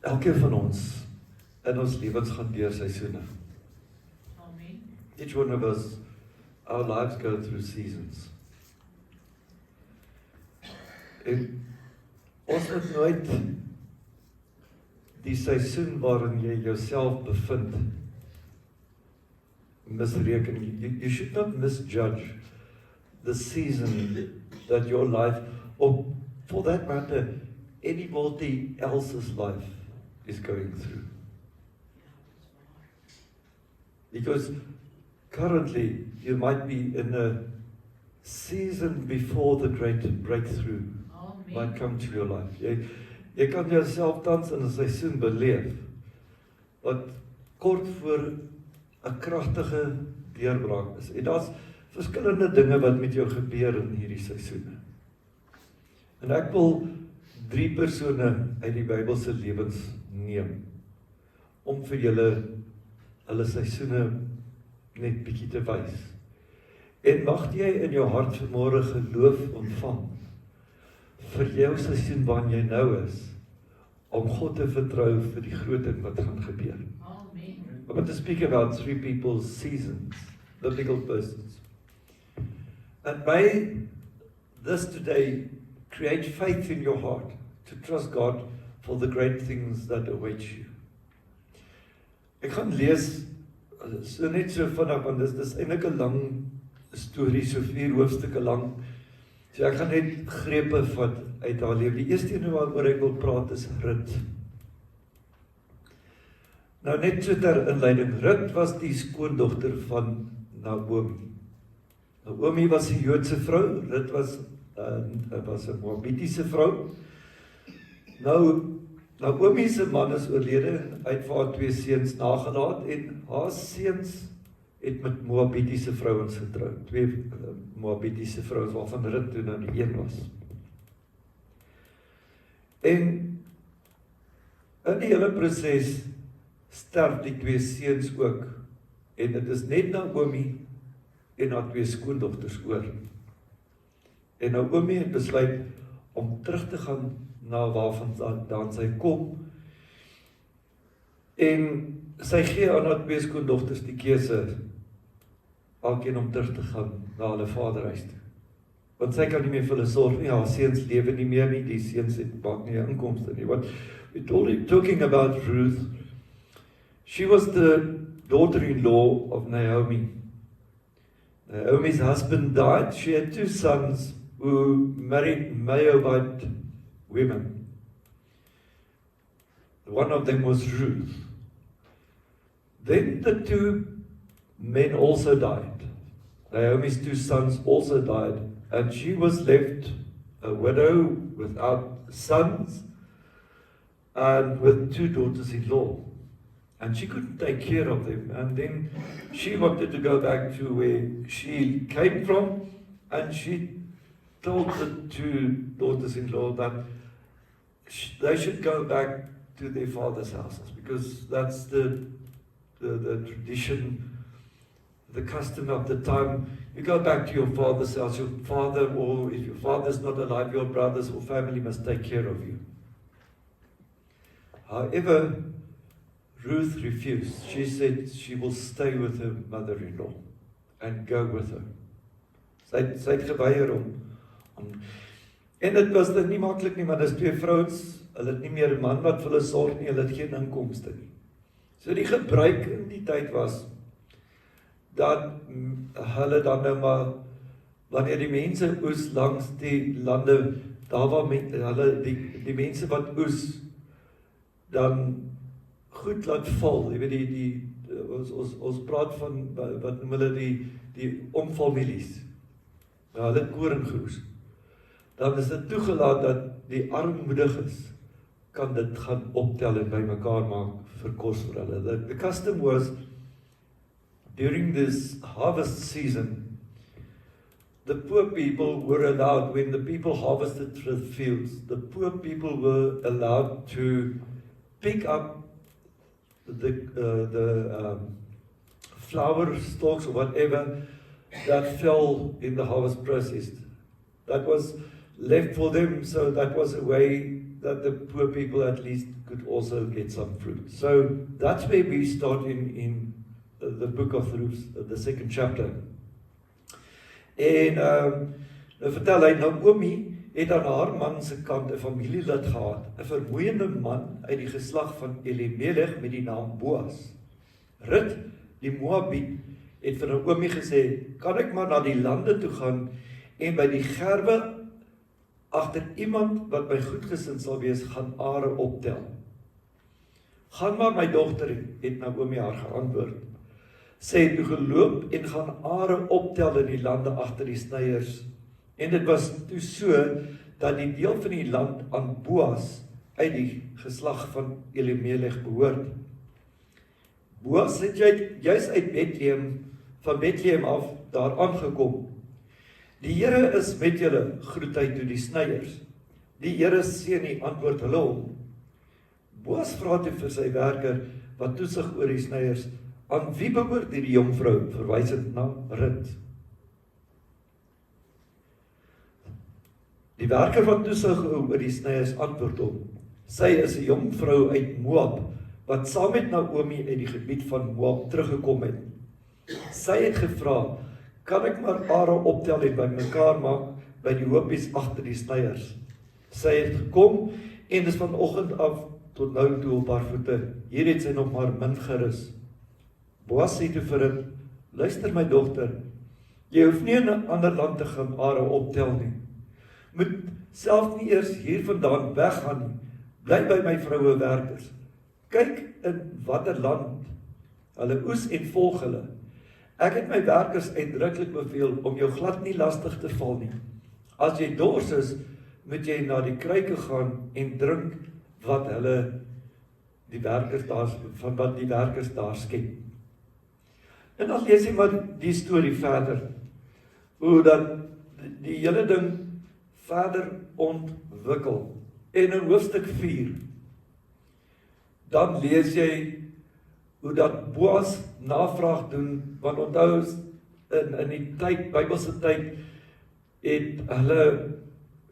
Elkeen van ons in ons lewens gaan deur seisoene. Amen. Each one of us, our lives go through seasons. En ons moet nooit die seisoen waarin jy jouself bevind misreken. You should not misjudge the season that your life, or for that matter, anybody else's life is going through. Because currently you might be in a season before the great breakthrough might come to your life. Jy kan jouself tans in 'n seisoen beleef wat kort voor 'n kragtige deurbraak is. En daar's verskillende dinge wat met jou gebeur in hierdie seisoene. En ek wil 3 persone uit die Bybel se lewens neem om vir julle hulle seisoene net bietjie te wys. En mag jy in jou hart vanmôre geloof ontvang vir jou seisoen waarin jy nou is, om God te vertrou vir die groot ding wat gaan gebeur. Amen. I'm going to speak about 3 people's seasons, biblical persons. And may this today create faith in your heart to trust God for the great things that await you. Ek gaan lees so net so vinnig, want dis eintlik 'n lang storie, so 4 hoofstukke lank. So ek gaan net grepe vat uit haar lewe. Die eerste een waaroor ek wil praat is Rut. Nou net so ter inleiding, Rut was die skoondogter van Naomi. Naomi was 'n Joodse vrou, Rut was 'n Moabitiese vrou. Nou Naomi se man is oorlede, hy het vir haar 2 seuns nagelaat en haar seuns het met Moabitiese vrouens getrou. 2 Moabitiese vrouens waarvan Rut toe nou die een was. En in die hele proses sterf die 2 seuns ook. En dit is net Naomi en haar 2 skoondogters oor. En Naomi het besluit om terug te gaan na waarvandaan sy kom. En sy gee aan haar 2 skoondogters die keuse alkeen om terug te gaan na hulle vaderhuis toe. Want sy kan nie meer vir hulle sorg nie, haar seuns lewe nie meer nie, die seuns het maak nie 'n inkomste nie. What we're talking about Ruth, she was the daughter-in-law of Naomi. Naomi's husband died. She had 2 sons who married Moabite women. One of them was Ruth. Then the 2 men also died. Naomi's 2 sons also died, and she was left a widow without sons and with 2 daughters-in-law. And she couldn't take care of them. And then she wanted to go back to where she came from, and she told the 2 daughters-in-law that they should go back to their father's houses, because that's the tradition, the custom of the time. You go back to your father's house, your father, or if your father's not alive, your brothers or family must take care of you. However, Ruth refused. She said she will stay with her mother-in-law and go with her. Sy het geweier om en dit was dan nie maklik nie, want dis 2 vrouens, hulle het nie meer 'n man wat vir hulle sorg nie, hulle het geen inkomste nie. So die gebruik in die tyd was dat hulle dan nou maar, wanneer die mense oes langs die lande, daar waar hulle die mense wat oes, dan goed laat val. Jy weet ons praat van wat noem hulle die omvalmilies. Nou hulle het koring geoes. Dan is dit toegelaat dat die armoediges kan dit gaan optel en bymekaar maak vir kos vir hulle. The custom was during this harvest season, the poor people were allowed, when the people harvested the fields, the poor people were allowed to pick up the flower stalks or whatever that fell in the harvest process. That was left for them, so that was a way that the poor people at least could also get some fruit. So that's where we start in the book of Ruth, the second chapter. En nou vertel hy, Naomi het aan haar man se kant 'n familielid gehad, 'n vermoeiende man uit die geslag van Elimelech met die naam Boas. Rut, die Moabiet, het vir Naomi gesê, kan ek maar na die lande toe gaan en by die gerwe agter iemand wat my goedgesind sal wees, gaan are optel. Gaan maar my dogter, het Naomi haar geantwoord. Sy het toe geloop en gaan are optel in die lande agter die snyers. En dit was toe so, dat die deel van die land aan Boas uit die geslag van Elimelech behoort. Boas het juis uit Bethlehem, van Bethlehem af, daar aangekom. Die Here is met julle, groet hy toe die snyers. Die Here seën die antwoord hulle hom. Boas vra toe vir sy werker, wat toesig oor die snyers, aan wie behoort die jongvrou, verwysend na Rut. Die werker wat toesig oor die snyers antwoord hom, sy is 'n jongvrou uit Moab, wat saam met Naomi uit die gebied van Moab teruggekom het. Sy het gevra, kan ek maar are optel en bymekaar maak by die hoopies agter die snyers. Sy het gekom en is vanoggend af tot nou toe op haar voete. Hier het sy nog maar min gerus. Boas sê toe vir haar, luister my dogter, jy hoef nie in 'n ander land te gaan are optel nie. Moet self nie eers hier vandaan weggaan nie. Bly by my vroue werkers. Kyk in watter land hulle oes en volg hulle. Ek het my werkers uitdruklik beveel om jou glad nie lastig te val nie. As jy dors is, moet jy na die kruike gaan en drink wat hulle die werkers daar van wat die werkers daar skep. En dan lees jy maar die storie verder. Hoe dat die hele ding verder ontwikkel. En in hoofstuk 4 dan lees jy hoe dat Boas navraag doen, want onthou in die tyd, Bybelse tyd, het hulle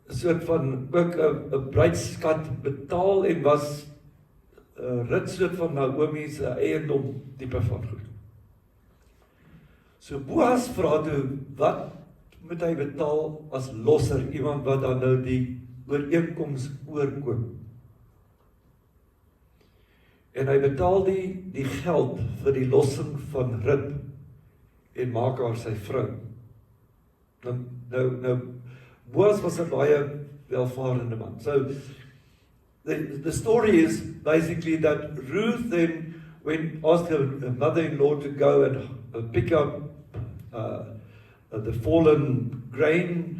'n soort van ook 'n bruidsskat betaal en was 'n rit soort van Naomi se eiendom tipe van goed. So Boas vra toe, wat moet hy betaal as losser, iemand wat dan nou die ooreenkoms oorkoop? En hy betaal die geld vir die lossing van Rut en maak haar sy vrou. Nou Boas was 'n baie welvarende man. So the story is basically that Ruth then asked her mother-in-law to go and pick up the fallen grain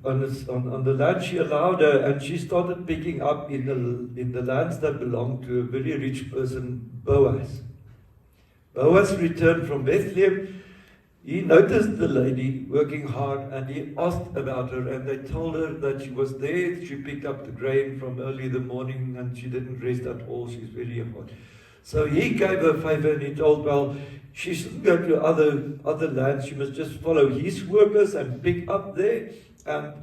on the land. She allowed her, and she started picking up in the lands that belonged to a very rich person, Boaz. Boaz returned from Bethlehem. He noticed the lady working hard, and he asked about her, and they told her that she was there. She picked up the grain from early in the morning, and she didn't rest at all. She's very hard. So he gave her favor, and he told, well, she shouldn't go to other lands. She must just follow his workers and pick up there. And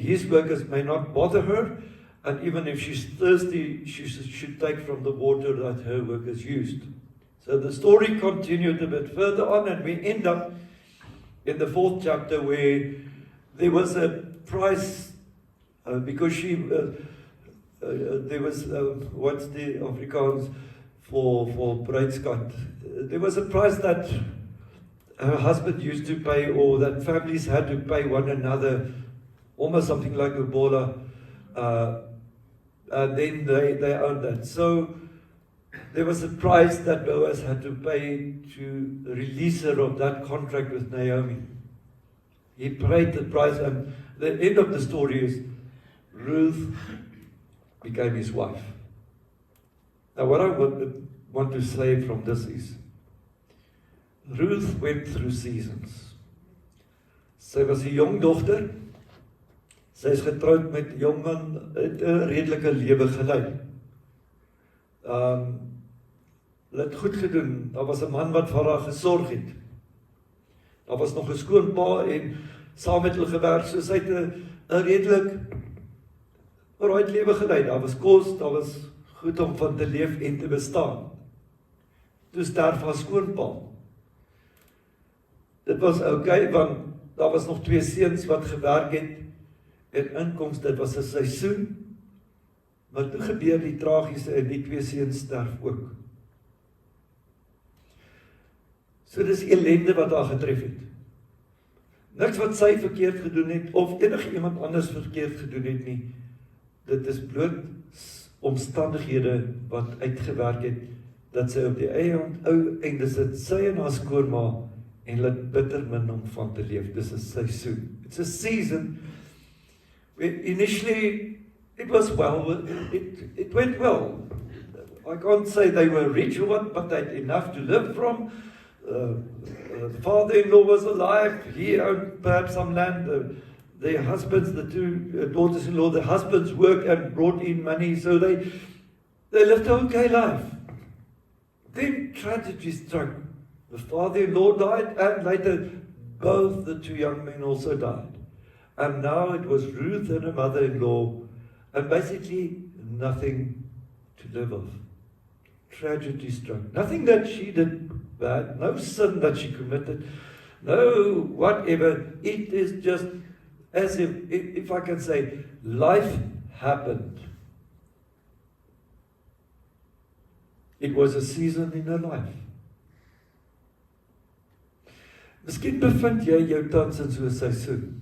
his workers may not bother her. And even if she's thirsty, she should take from the water that her workers used. So the story continued a bit further on, and we end up in the 4th chapter where there was a price because she there was what's the Afrikaans for bruidskat. There was a price that her husband used to pay, or that families had to pay one another, almost something like a bola. And then they owned that. So there was a price that Boaz had to pay to release her of that contract with Naomi. He paid the price, and the end of the story is Ruth became his wife. Now what I want to say from this is, Ruth went through seasons. Sy was 'n jong dogter. Sy is getroud met 'n jong man, het 'n redelike lewe gelei. Hulle het goed gedoen. Daar was 'n man wat vir haar gesorg het. Daar was nog 'n skoonpa en saam met hulle gewerk, so sy het 'n redelik alright lewe gelei. Daar was kos, daar was goed om van te leef en te bestaan. Toe sterf haar skoonpa. Dit was okay, want daar was nog 2 seuns wat gewerk het en inkomste, dit was 'n seisoen. Maar toe gebeur die tragiese en die 2 seuns sterf ook. So dis ellende wat haar getref het. Niks wat sy verkeerd gedoen het, of enige iemand anders verkeerd gedoen het nie. Dit is bloot omstandighede wat uitgewerk het, dat sy op die ou einde sit, sy en haar skoonma, en hulle bitter min om van te leef. Dis 'n seisoen. It's a season. Initially, it was well, it went well. I can't say they were rich or what, but they had enough to live from. The father-in-law was alive. He owned perhaps some land. Their husbands, the 2 daughters-in-law, the husbands worked and brought in money, so they lived an okay life. Then tragedy struck. The father-in-law died, and later both the 2 young men also died. And now it was Ruth and her mother-in-law, and basically nothing to live off. Tragedy struck. Nothing that she did bad, no sin that she committed, no whatever. It is just as if I can say, life happened. It was a season in her life. Miskien bevind jy jou tans in so 'n seisoen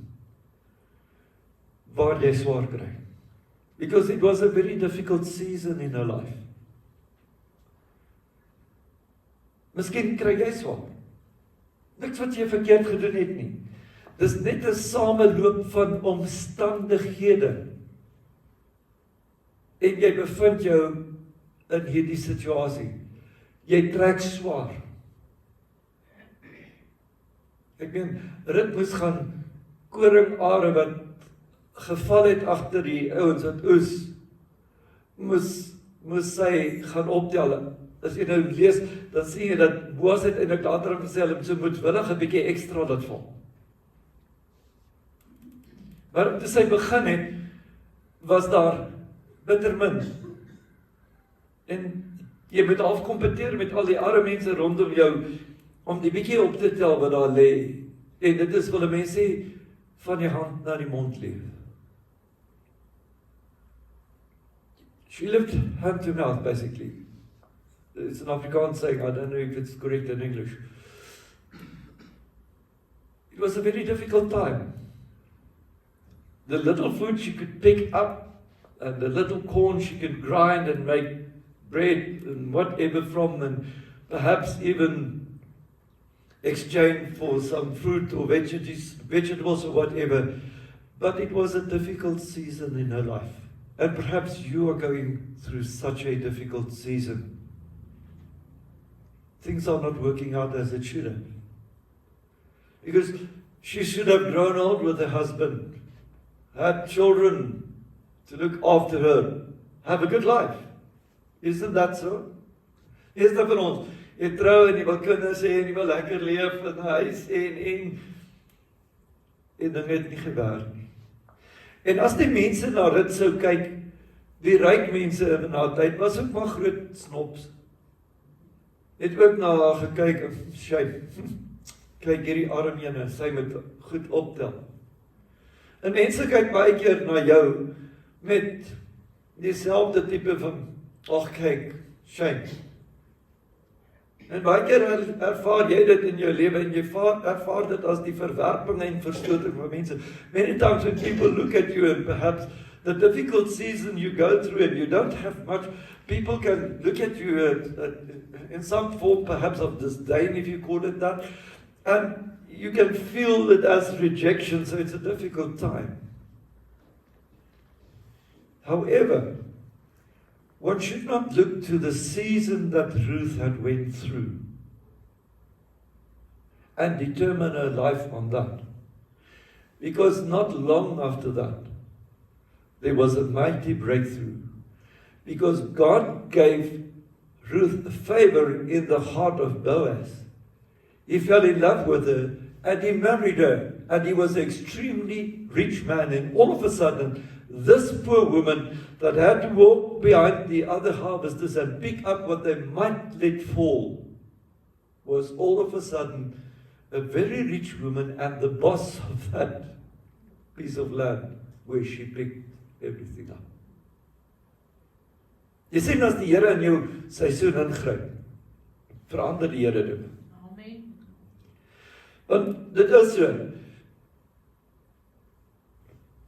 waar jy swaar kry. Because it was a very difficult season in her life. Miskien kry jy swaar. Niks wat jy verkeerd gedoen het nie. Dis net 'n sameloop van omstandighede. En jy bevind jou in hierdie situasie. Jy trek swaar. Ek meen, Rut moes gaan koringare wat geval het agter die ouens wat oes, moes sy gaan optel. As jy nou lees, dan sien jy dat Boas het eintlik later gesê, hulle moet so moedwillig 'n bietjie ekstra laat val. Maar toe sy begin het, was daar bitter min. En jy moet half kompeteer met al die arme mense rondom jou, om die bietjie op te tel wat daar lê. En dit is wil mense sê, van die hand na die mond leef. She lived hand to mouth, basically. It's an Afrikaans saying, I don't know if it's correct in English. It was a very difficult time. The little food she could pick up, and the little corn she could grind and make bread and whatever from, and perhaps even exchange for some fruit or vegetables or whatever. But it was a difficult season in her life. And perhaps you are going through such a difficult season. Things are not working out as it should have. Because she should have grown old with her husband, had children to look after her, have a good life. Isn't that so? Is dat van ons? Jy trou en jy wil kinders hê en jy wil lekker leef in 'n huis en dinge het nie gewerk nie. En as die mense na dit sou kyk, die ryk mense in daardie tyd was ook maar groot snops. Het ook na haar gekyk en sy, kyk hierdie arm ene, sy moet goed optel. En mense kyk baie keer na jou met dieselfde tipe van, ag kyk, shame. En baie keer ervaar jy dit in jou lewe en jy ervaar dit as die verwerping en verstoting van mense. Many times when people look at you and perhaps the difficult season you go through and you don't have much, people can look at you in some form perhaps of disdain, if you call it that, and you can feel it as rejection, so it's a difficult time. However, one should not look to the season that Ruth had went through and determine her life on that. Because not long after that, there was a mighty breakthrough. Because God gave Ruth a favor in the heart of Boaz. He fell in love with her and he married her, and he was an extremely rich man, and all of a sudden, this poor woman that had to walk behind the other harvesters and pick up what they might let fall, was all of a sudden a very rich woman and the boss of that piece of land where she picked everything up. Jy sien as die Here in jou seisoen ingryp, verander die Here dit. Amen. Want dit is so.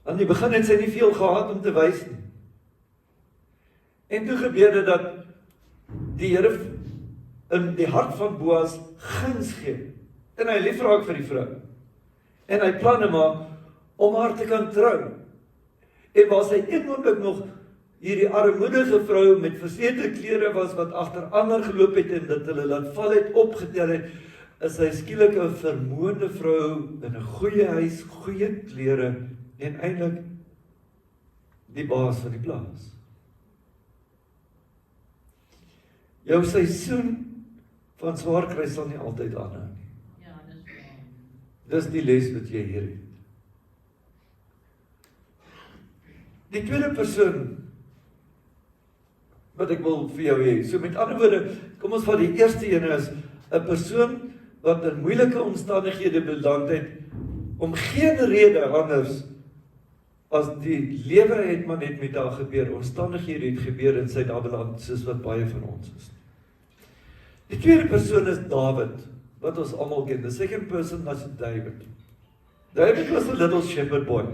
Aan die begin het sy nie veel gehad om te wys nie. En toe gebeur dit dat die Here in die hart van Boas guns gee. En hy lief raak vir die vrou. En hy planne maak om haar te kan trou. En waar sy een oomblik nog hierdie armoedige vrou met verslete klere was wat agter ander geloop het en dit hulle laat val het, opgetel het, is hy skielik 'n vermoënde vrou in 'n goeie huis, goeie klere en eintlik die baas van die plaas. Jou seisoen van swaar kry sal nie altyd aanhou nie. Ja, dis waar. Dis die les wat jy hier het. Die tweede persoon wat ek wil vir jou hê. So met ander woorde, kom ons vat die eerste een is 'n persoon wat in moeilike omstandighede beland het om geen rede anders as die lewe het maar net met haar gebeur. Omstandighede het gebeur en sy daar beland soos wat baie van ons is. Die tweede persoon is Dawid, wat ons almal ken. The second person was David. David was a little shepherd boy.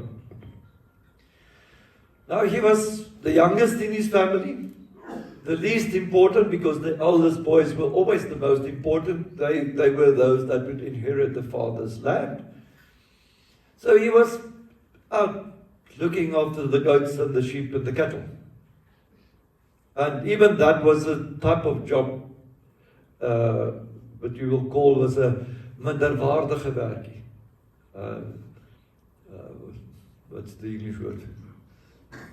Now he was the youngest in his family, the least important because the eldest boys were always the most important. They were those that would inherit the father's land. So he was out looking after the goats and the sheep and the cattle. And even that was a type of job what you will call was a minderwaardige werkie. What's the English word?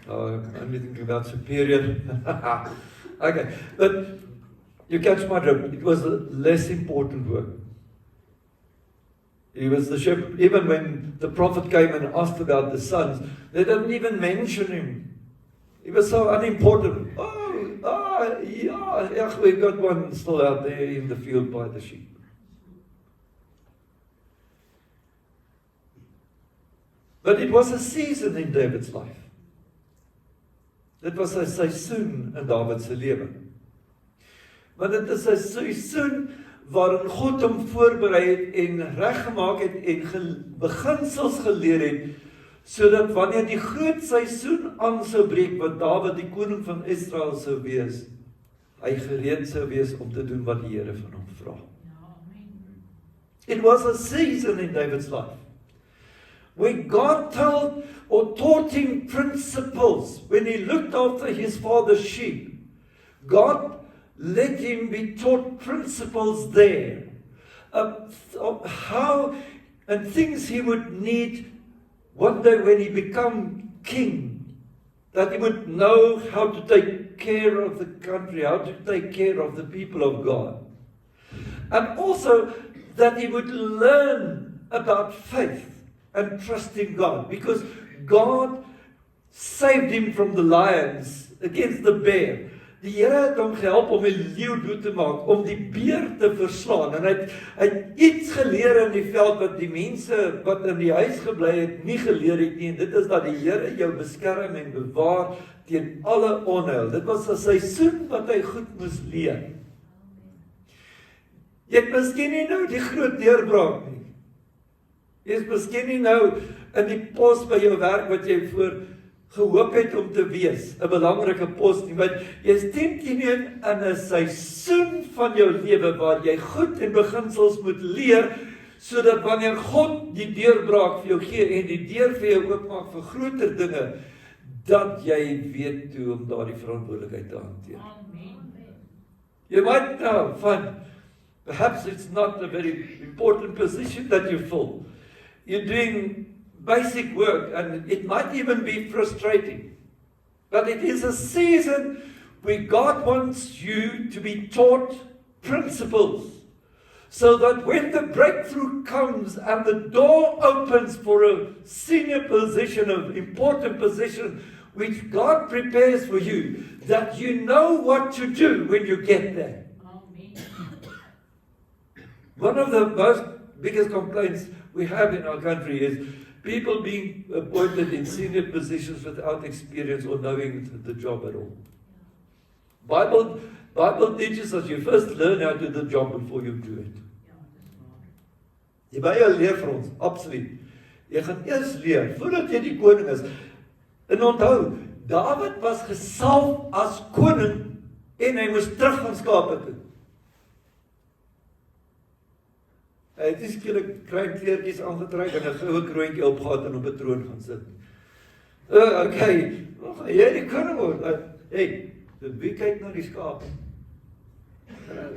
I'm only thinking about superior. Okay, but you catch my drift. It was a less important work. He was the shepherd. Even when the prophet came and asked about the sons, they didn't even mention him. He was so unimportant. Yeah, we got one still out there in the field by the sheep. But it was a season in David's life. Dit was 'n seisoen in Dawid se lewe. Want dit is 'n seisoen waarin God hom voorberei het en reggemaak het en beginsels geleer het, sodat wanneer die groot seisoen aan sou breek, wat Dawid die koning van Israel sou wees, hy gereed sou wees om te doen wat die Here van hom vra. Ja, amen. It was a season in David's life where God taught him principles. When he looked after his father's sheep, God let him be taught principles there of how and things he would need one day when he become king, that he would know how to take care of the country, how to take care of the people of God. And also that he would learn about faith and trust in God, because God saved him from the lions against the bear. Die Here het hom gehelp om 'n leeu dood te maak, om die beer te verslaan. En hy het iets geleer in die veld wat die mense wat in die huis gebly het nie geleer het nie. En dit is dat die Here jou beskerm en bewaar teen alle onheil. Dit was 'n seisoen wat hy goed moes leer. Jy het miskien nie nou die groot deurbraak nie. Jy is miskien nie nou in die pos by jou werk wat jy voor gehoop het om te wees, 'n belangrike pos nie, maar jy is teen in 'n seisoen van jou lewe waar jy goed en beginsels moet leer, sodat wanneer God die deurbraak vir jou gee en die deur vir jou oopmaak vir groter dinge, dat jy weet hoe om daardie verantwoordelikheid te hanteer. Amen. You might now find, perhaps it's not a very important position that you fill. You're doing basic work, and it might even be frustrating. But it is a season where God wants you to be taught principles, So that when the breakthrough comes and the door opens for a senior position, an important position, which God prepares for you, that you know what to do when you get there. Amen. One of the most biggest complaints we have in our country is people being appointed in senior positions without experience or knowing the job at all. Bible teaches us you first learn how to do the job before you do it. Ja, dis waar. Die Bybel leer vir ons, absoluut. Jy gaan eers leer voordat jy die koning is. En onthou, Dawid was gesalf as koning en hy moes terug gaan skape toe. Hy het nie skielik klein kleertjies aangetrek en 'n goue kroontjie opgehad en op 'n troon gaan sit. Okay, nog gaan jy die koning word. Hey, wie kyk na die skaap?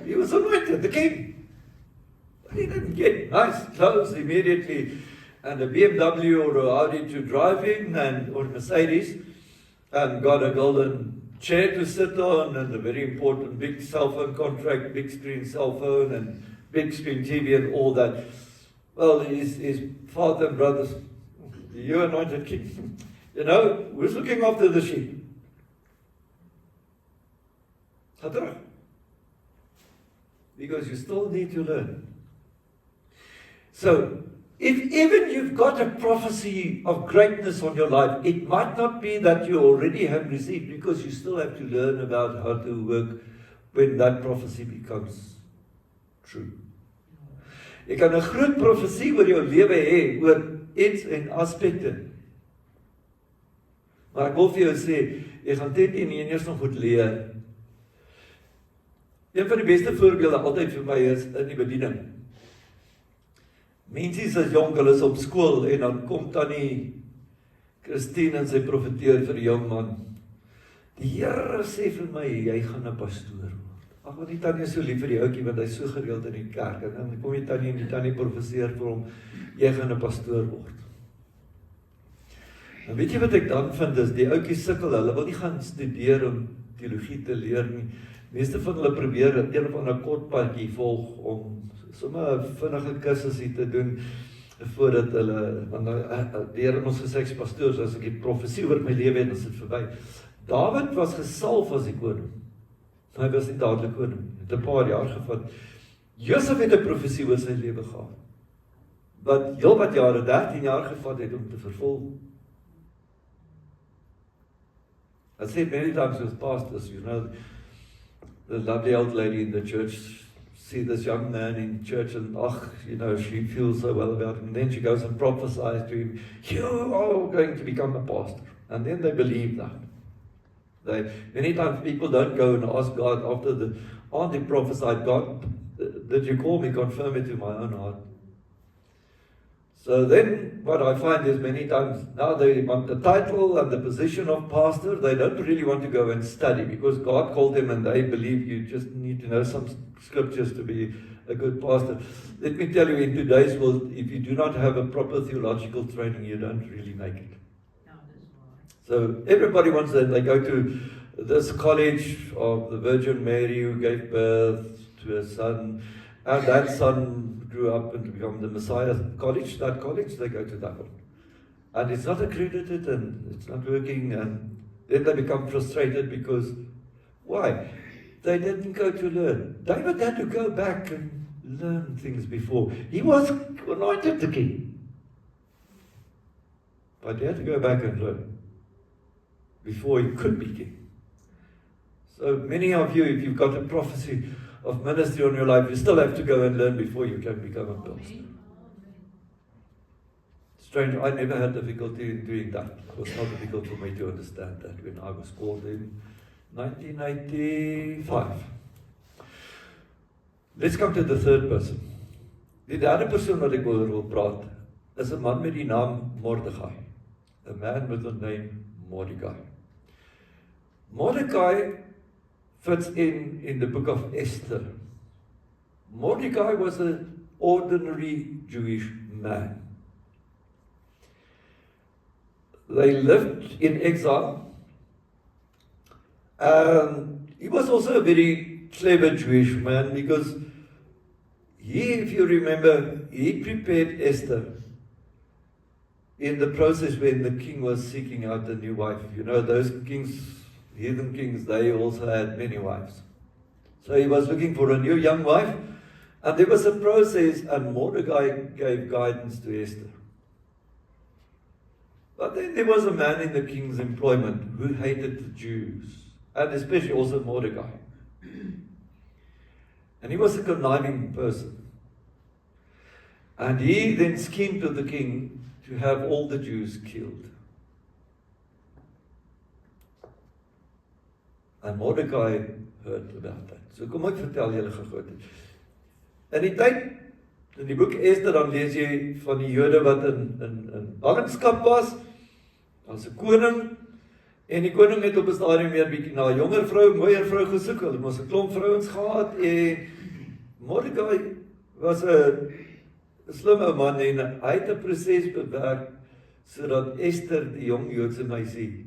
He was anointed, the king. But he didn't get nice clothes immediately and a BMW or a Audi to drive in or Mercedes and got a golden chair to sit on and a very important big cell phone contract, big screen cell phone and big screen TV and all that. Well, his father and brothers, you anointed king, who's looking after the sheep? Ga terug. Because you still need to learn. So, if even you've got a prophecy of greatness on your life, it might not be that you already have received, because you still have to learn about how to work when that prophecy becomes true. Jy kan 'n groot profesie oor jou lewe hê, oor iets en aspekte. Maar ek wil vir jou sê, jy gaan dit nie eers nog moet leer. Een van die beste voorbeelde altyd vir my is in die bediening. Mense is jonk, hulle is op skool en dan kom tannie Christine en sy profeteer vir die jong man. Die Here sê vir my, jy gaan 'n pastoor word. Ag, want die tannie is so lief vir die ouetjie want hy's so gereeld in die kerk. En dan kom die tannie profeseer vir hom, jy gaan 'n pastoor word. En weet jy wat ek dan vind is, die ouetjies sukkel, hulle wil nie gaan studeer om teologie te leer nie. Meeste van hulle probeer een of ander kort padjie volg om sommer 'n vinnige kursusie te doen voordat hulle, want die Here het ons gesê ek's pastoor, as ek die profesie oor my lewe het, dan is dit verby. Dawid was gesalf as die koning. Hy was nie dadelik koning. Het 'n paar jaar gevat. Josef het 'n profesie oor sy lewe gehad. Wat heelwat jare, 13 jaar gevat het om te vervul. I said many times with pastors, the lovely old lady in the church see this young man in church and she feels so well about him. And then she goes and prophesies to him, you are going to become a pastor. And then they believe that. Many times people don't go and ask God after the auntie prophesied, God, did you call me? Confirm it to my own heart. So then what I find is many times now they want the title and the position of pastor. They don't really want to go and study because God called them and they believe you just need to know some scriptures to be a good pastor. Let me tell you, in today's world, if you do not have a proper theological training, you don't really make it. Ja, dis waar. So everybody wants that. They go to this college of the Virgin Mary who gave birth to a son, and that son grew up and become the Messiah college, that college, they go to that one. And it's not accredited and it's not working, and then they become frustrated because, why? They didn't go to learn. David had to go back and learn things before. He was anointed the king. But he had to go back and learn before he could be king. So many of you, if you've got a prophecy of ministry on your life, you still have to go and learn before you can become a pastor. Amen. Strange, I never had difficulty in doing that. It was not difficult for me to understand that when I was called in 1985. Let's come to the third person. Die derde persoon wat ek oor wil praat, is 'n man met die naam Mordechai. A man with the name Mordecai. Mordecai fits in the book of Esther. Mordecai was an ordinary Jewish man. They lived in exile. He was also a very clever Jewish man because if you remember, he prepared Esther in the process when the king was seeking out a new wife. You know, those kings, heathen kings, they also had many wives. So he was looking for a new young wife, and there was a process, and Mordecai gave guidance to Esther. But then there was a man in the king's employment who hated the Jews, and especially also Mordecai. And he was a conniving person. And he then schemed to the king to have all the Jews killed. And Mordecai heard about that. So kom ek vertel julle gou dit. In die tyd, in die boek Ester, dan lees jy van die Jode wat in ballingskap was. Daar's 'n koning, en die koning het op 'n stadium weer bietjie na 'n jonger vrou, mooier vrou gesoek. Hulle moes 'n klomp vrouens gehad, en Mordecai was 'n slimme man, en hy het 'n proses bewerk sodat Ester, die jong Joodse meisie,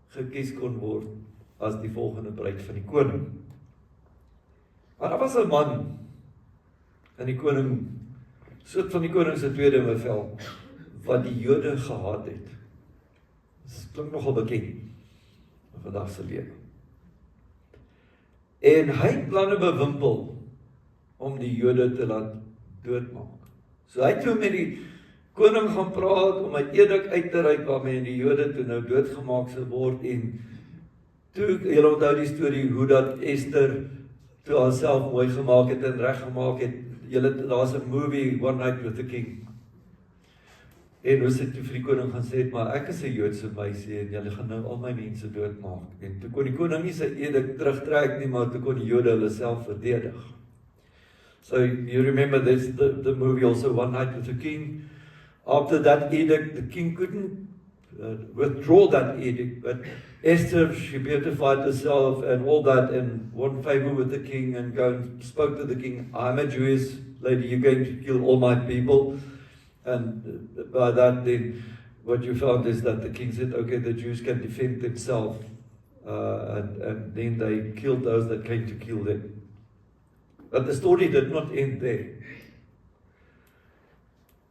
gekies kon word as die volgende bruid van die koning. Maar daar was 'n man in die koning, soort van die koning se tweede bevel, wat die Jode gehaat het. Dit klink nogal bekend in vandag se lewe. En hy het planne bewimpel om die Jode te laat doodmaak. So hy het toe met die koning gaan praat om 'n edikt uit te reik waarmee die Jode toe nou doodgemaak sou word, en toe, julle onthou die storie hoe dat Ester toe haarself mooi gemaak het en reggemaak het. Daar's 'n movie, One Night with the King. En hoe sy toe vir die koning gaan sê, maar ek is 'n Joodse meisie en julle gaan nou al my mense doodmaak. En toe kon die koning nie sy edikt terugtrek nie, maar toe kon die Jode hulle self verdedig. So you remember this, the movie also, One Night with the King. After that edict, the king couldn't withdraw that edict, but Esther, she beautified herself and all that, and won favor with the king, and go and spoke to the king, I'm a Jewish lady, you're going to kill all my people. And by that then, what you found is that the king said, okay, the Jews can defend themselves, and then they killed those that came to kill them. But the story did not end there.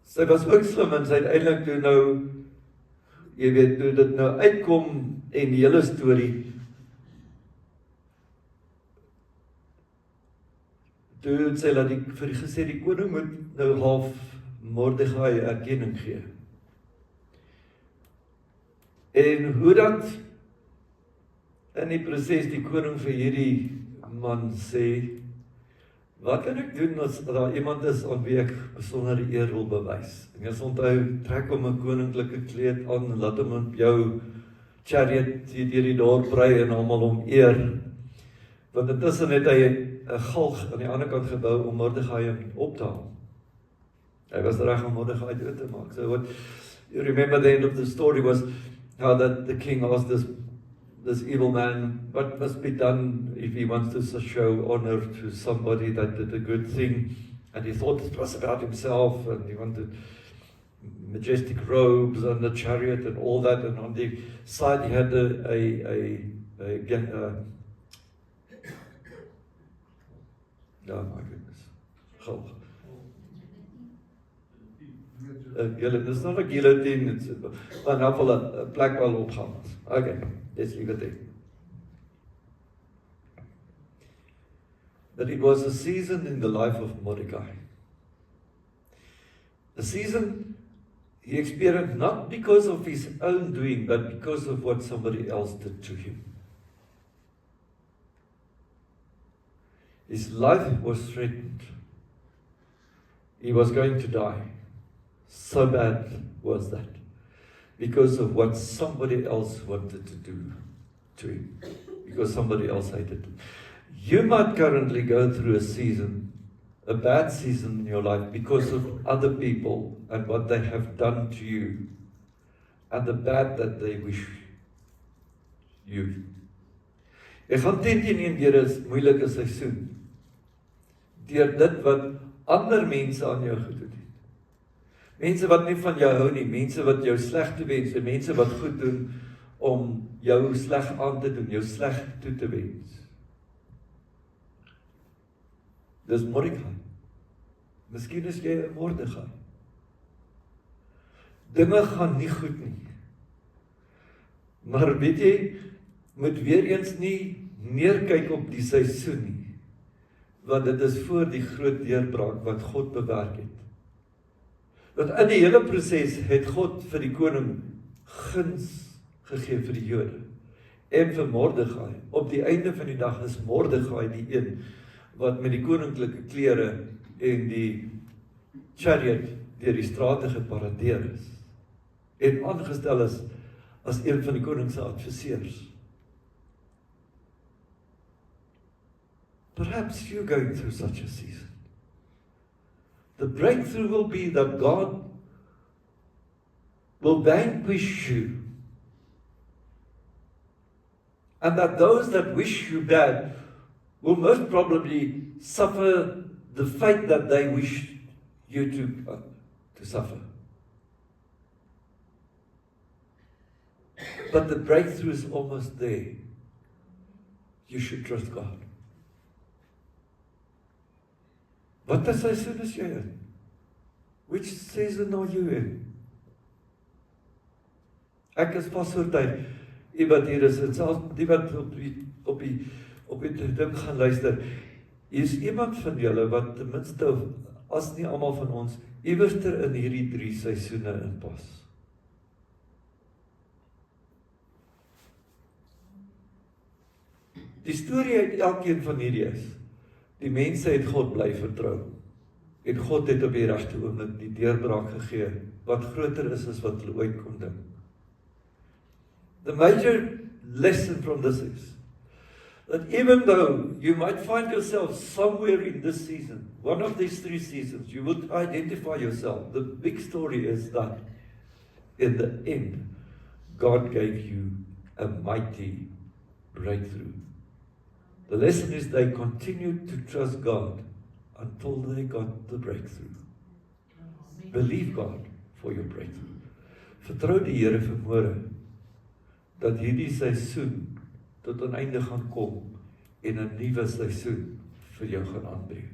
Sy was ook slim, en sy uiteindelik toe nou, jy weet, toe dit nou uitkom en die hele storie, toe het sy laat vir gesê, die koning moet nou half Mordecai erkenning gee. En hoe dat in die proses die koning vir hierdie man sê, wat kan ek doen as daar iemand is aan wie ek besondere eer wil bewys? En as onthou, trek hom 'n koninklike kleed aan en laat hom op jou chariot deur die dorp ry en almal hom eer. Want intussen het hy 'n galg aan die ander kant gebou om Mordecai op te haal. Hy was reg om Mordecai dood te maak. So what you remember the end of the story was how that the king asked this evil man, what must be done if he wants to show honor to somebody that did a good thing? And he thought it was about himself, and he wanted majestic robes and the chariot and all that. And on the side he had oh my goodness, galg. It's not a guillotine, it's in geval 'n plek waar opgaan. Okay, let's leave it there. But it was a season in the life of Mordecai. A season he experienced not because of his own doing, but because of what somebody else did to him. His life was threatened. He was going to die. So bad was that, because of what somebody else wanted to do to him, because somebody else hated him. You might currently go through a season, a bad season in your life, because of other people and what they have done to you, and the bad that they wish you. Jy gaan teen deur 'n moeilike seisoen, deur dit wat ander mense aan jou gedoen het. Mense wat nie van jou hou nie, mense wat jou sleg te wens, en mense wat goed doen om jou sleg aan te doen, jou sleg toe te wens. Dis Mordecai. Miskien is jy 'n Mordegai. Dinge gaan nie goed nie. Maar weet jy, moet weer eens nie neerkyk op die seisoen nie, want dit is voor die groot deurbraak wat God bewerk het. Want in die hele proses het God vir die koning guns gegee vir die Jode en vir Mordegai. Op die einde van die dag is Mordegai die een wat met die koninklike klere en die chariot deur die strate geparadeer is en aangestel is as een van die koning se adviseurs. Perhaps you're going through such a season. The breakthrough will be that God will vanquish you, and that those that wish you bad will most probably suffer the fate that they wish you to suffer. But the breakthrough is almost there. You should trust God. Watter seisoen is jy in? Which season are you in? Ek is vasoortuig, iemand hier is, en selfs die wat op die ding gaan luister, hier is iemand van julle wat ten minste, as nie almal van ons, iewerster in hierdie 3 seisoene inpas. Die storie uit elkeen van hierdie is, die mense het God bly vertrou, en God het op die regte oomblik die deurbraak gegee, wat groter is as wat hulle ooit kon dink. The major lesson from this is that even though you might find yourself somewhere in this season, one of these 3 seasons, you would identify yourself. The big story is that in the end, God gave you a mighty breakthrough. The lesson is they continued to trust God until they got the breakthrough. Believe God for your breakthrough. Vertrou die Here vanmôre dat hierdie seisoen tot 'n einde gaan kom en 'n nuwe seisoen vir jou gaan aanbreek.